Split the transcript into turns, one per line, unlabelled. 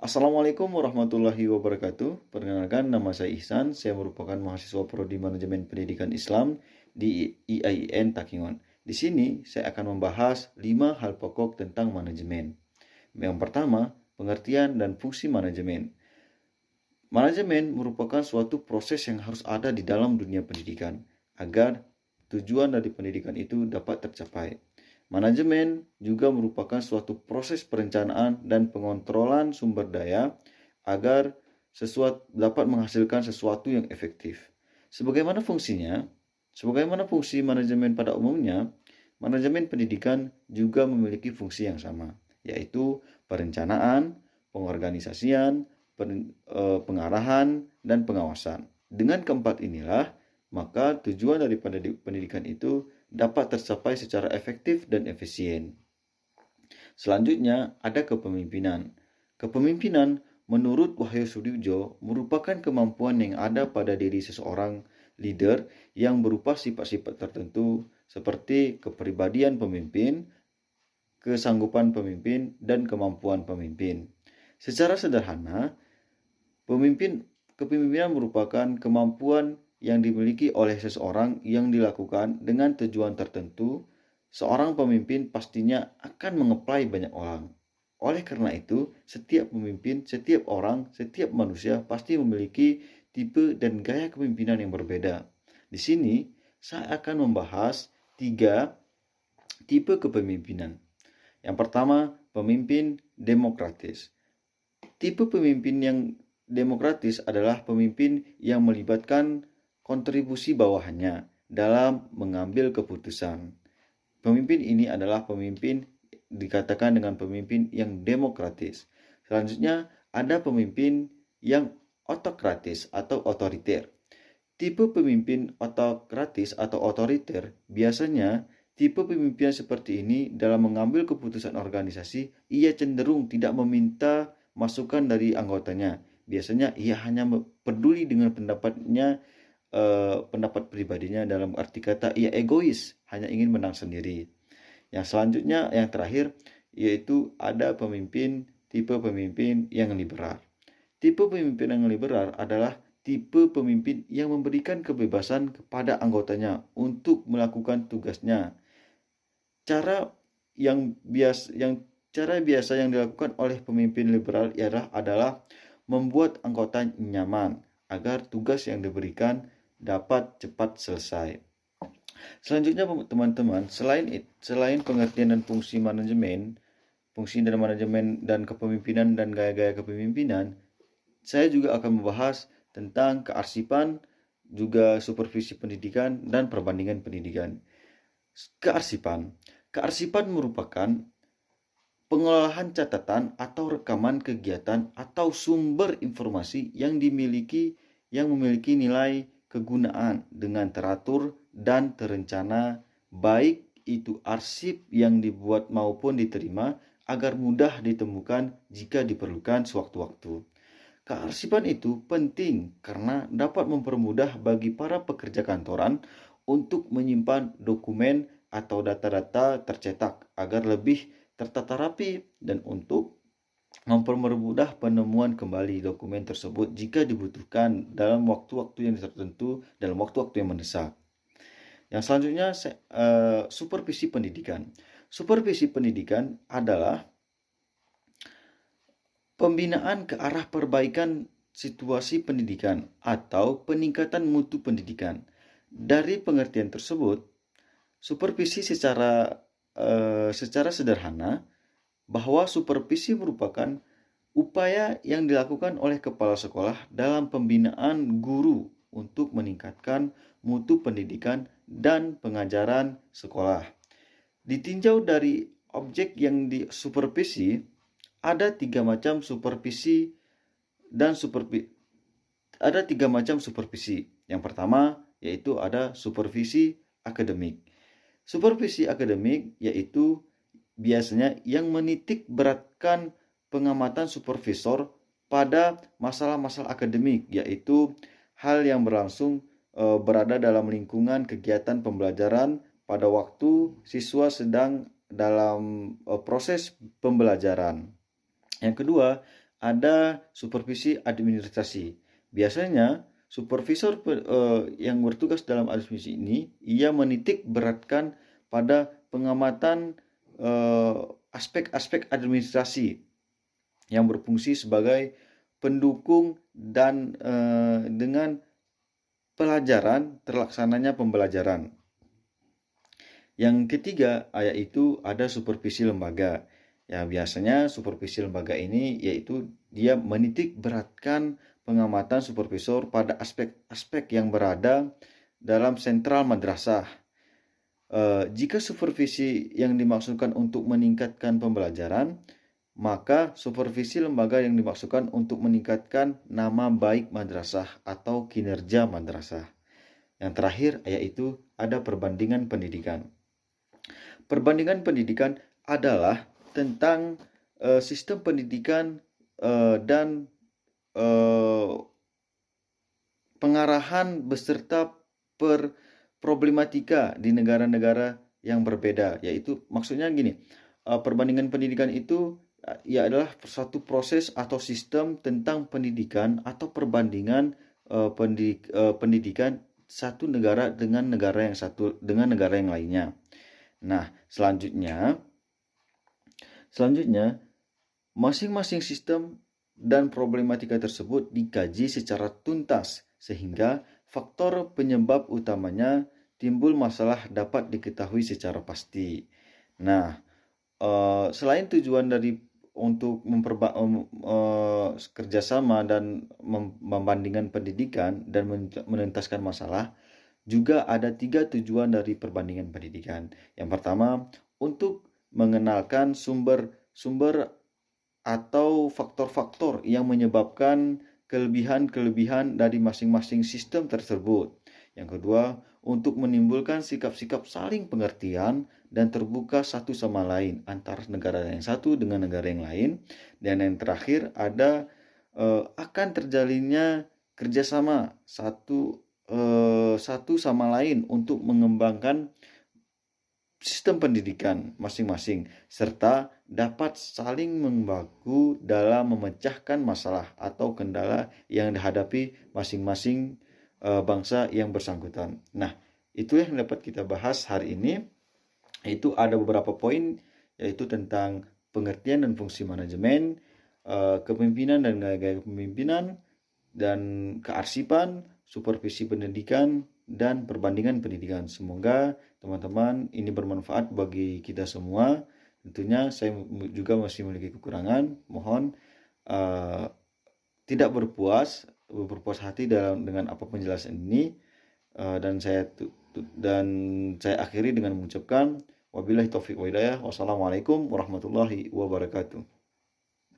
Assalamualaikum warahmatullahi wabarakatuh. Perkenalkan, nama saya Ihsan. Saya merupakan mahasiswa Prodi Manajemen Pendidikan Islam di IAIN Takingon. Di sini saya akan membahas 5 hal pokok tentang manajemen. Yang pertama, pengertian dan fungsi manajemen. Manajemen merupakan suatu proses yang harus ada di dalam dunia pendidikan agar tujuan dari pendidikan itu dapat tercapai. Manajemen juga merupakan suatu proses perencanaan dan pengontrolan sumber daya agar sesuatu dapat menghasilkan sesuatu yang efektif. Sebagaimana fungsinya, sebagaimana fungsi manajemen pada umumnya, manajemen pendidikan juga memiliki fungsi yang sama, yaitu perencanaan, pengorganisasian, pengarahan, dan pengawasan. Dengan keempat inilah, maka tujuan dari pendidikan itu dapat tercapai secara efektif dan efisien. Selanjutnya, ada kepemimpinan. Kepemimpinan, menurut Wahyu Sudijo, merupakan kemampuan yang ada pada diri seseorang leader yang berupa sifat-sifat tertentu seperti kepribadian pemimpin, kesanggupan pemimpin, dan kemampuan pemimpin. Secara sederhana, kepemimpinan merupakan kemampuan yang dimiliki oleh seseorang yang dilakukan dengan tujuan tertentu. Seorang pemimpin pastinya akan mengeplai banyak orang. Oleh karena itu, setiap pemimpin, setiap orang, setiap manusia pasti memiliki tipe dan gaya kepemimpinan yang berbeda. Di sini, saya akan membahas 3 tipe kepemimpinan. Yang pertama, pemimpin demokratis. Tipe pemimpin yang demokratis adalah pemimpin yang melibatkan kontribusi bawahannya dalam mengambil keputusan. Pemimpin ini adalah pemimpin dikatakan dengan pemimpin yang demokratis. Selanjutnya ada pemimpin yang otokratis atau otoriter. Tipe pemimpin otokratis atau otoriter biasanya tipe pemimpin seperti ini dalam mengambil keputusan organisasi, ia cenderung tidak meminta masukan dari anggotanya. Biasanya ia hanya peduli dengan pendapat pribadinya, dalam arti kata ia egois, hanya ingin menang sendiri. Yang selanjutnya, yang terakhir, yaitu ada tipe pemimpin yang liberal. Tipe pemimpin yang liberal adalah tipe pemimpin yang memberikan kebebasan kepada anggotanya untuk melakukan tugasnya. Cara biasa yang dilakukan oleh pemimpin liberal adalah membuat anggota nyaman agar tugas yang diberikan dapat cepat selesai. Selanjutnya teman-teman, selain pengertian dan fungsi manajemen dan kepemimpinan dan gaya-gaya kepemimpinan, saya juga akan membahas tentang kearsipan, juga supervisi pendidikan dan perbandingan pendidikan. Kearsipan. Kearsipan merupakan pengolahan catatan atau rekaman kegiatan atau sumber informasi yang memiliki nilai kegunaan dengan teratur dan terencana, baik itu arsip yang dibuat maupun diterima agar mudah ditemukan jika diperlukan sewaktu-waktu. Kearsipan itu penting karena dapat mempermudah bagi para pekerja kantoran untuk menyimpan dokumen atau data-data tercetak agar lebih tertata rapi dan untuk mempermudah penemuan kembali dokumen tersebut jika dibutuhkan dalam waktu-waktu yang tertentu, dalam waktu-waktu yang mendesak. Yang selanjutnya, supervisi pendidikan. Supervisi pendidikan adalah pembinaan ke arah perbaikan situasi pendidikan atau peningkatan mutu pendidikan. Dari pengertian tersebut, supervisi secara sederhana bahwa supervisi merupakan upaya yang dilakukan oleh kepala sekolah dalam pembinaan guru untuk meningkatkan mutu pendidikan dan pengajaran sekolah. Ditinjau dari objek yang disupervisi, ada 3 macam supervisi ada 3 macam supervisi. Yang pertama yaitu ada supervisi akademik. Supervisi akademik yaitu biasanya yang menitik beratkan pengamatan supervisor pada masalah-masalah akademik, yaitu hal yang berada dalam lingkungan kegiatan pembelajaran pada waktu siswa sedang dalam proses pembelajaran. Yang kedua, ada supervisi administrasi. Biasanya supervisor yang bertugas dalam administrasi ini, ia menitik beratkan pada pengamatan aspek-aspek administrasi yang berfungsi sebagai pendukung dan dengan terlaksananya pembelajaran. Yang ketiga, yaitu ada supervisi lembaga. Ya, biasanya supervisi lembaga ini yaitu dia menitik beratkan pengamatan supervisor pada aspek-aspek yang berada dalam sentral madrasah. Jika supervisi yang dimaksudkan untuk meningkatkan pembelajaran, maka supervisi lembaga yang dimaksudkan untuk meningkatkan nama baik madrasah atau kinerja madrasah. Yang terakhir yaitu ada perbandingan pendidikan. Perbandingan pendidikan adalah tentang sistem pendidikan dan pengarahan beserta problematika di negara-negara yang berbeda. Yaitu maksudnya gini, perbandingan pendidikan itu ya adalah suatu proses atau sistem tentang pendidikan atau perbandingan pendidikan satu negara dengan negara yang lainnya. Nah, selanjutnya masing-masing sistem dan problematika tersebut dikaji secara tuntas sehingga faktor penyebab utamanya timbul masalah dapat diketahui secara pasti. Nah, selain tujuan dari untuk kerjasama dan membandingkan pendidikan dan menuntaskan masalah, juga ada 3 tujuan dari perbandingan pendidikan. Yang pertama, untuk mengenalkan sumber atau faktor-faktor yang menyebabkan kelebihan-kelebihan dari masing-masing sistem tersebut. Yang kedua, untuk menimbulkan sikap-sikap saling pengertian dan terbuka satu sama lain antara negara yang satu dengan negara yang lain. Dan yang terakhir ada akan terjalinnya kerjasama satu sama lain untuk mengembangkan sistem pendidikan masing-masing serta dapat saling membantu dalam memecahkan masalah atau kendala yang dihadapi masing-masing bangsa yang bersangkutan. Nah, itu yang dapat kita bahas hari ini. Itu ada beberapa poin, yaitu tentang pengertian dan fungsi manajemen, kepemimpinan dan gaya kepemimpinan, dan kearsipan, supervisi pendidikan, dan perbandingan pendidikan. Semoga teman-teman ini bermanfaat bagi kita semua. Tentunya saya juga masih memiliki kekurangan. Mohon tidak berpuas hati dengan apa penjelasan ini. Dan saya akhiri dengan mengucapkan wabillahi taufiq wa hidayah. Wassalamualaikum warahmatullahi wabarakatuh.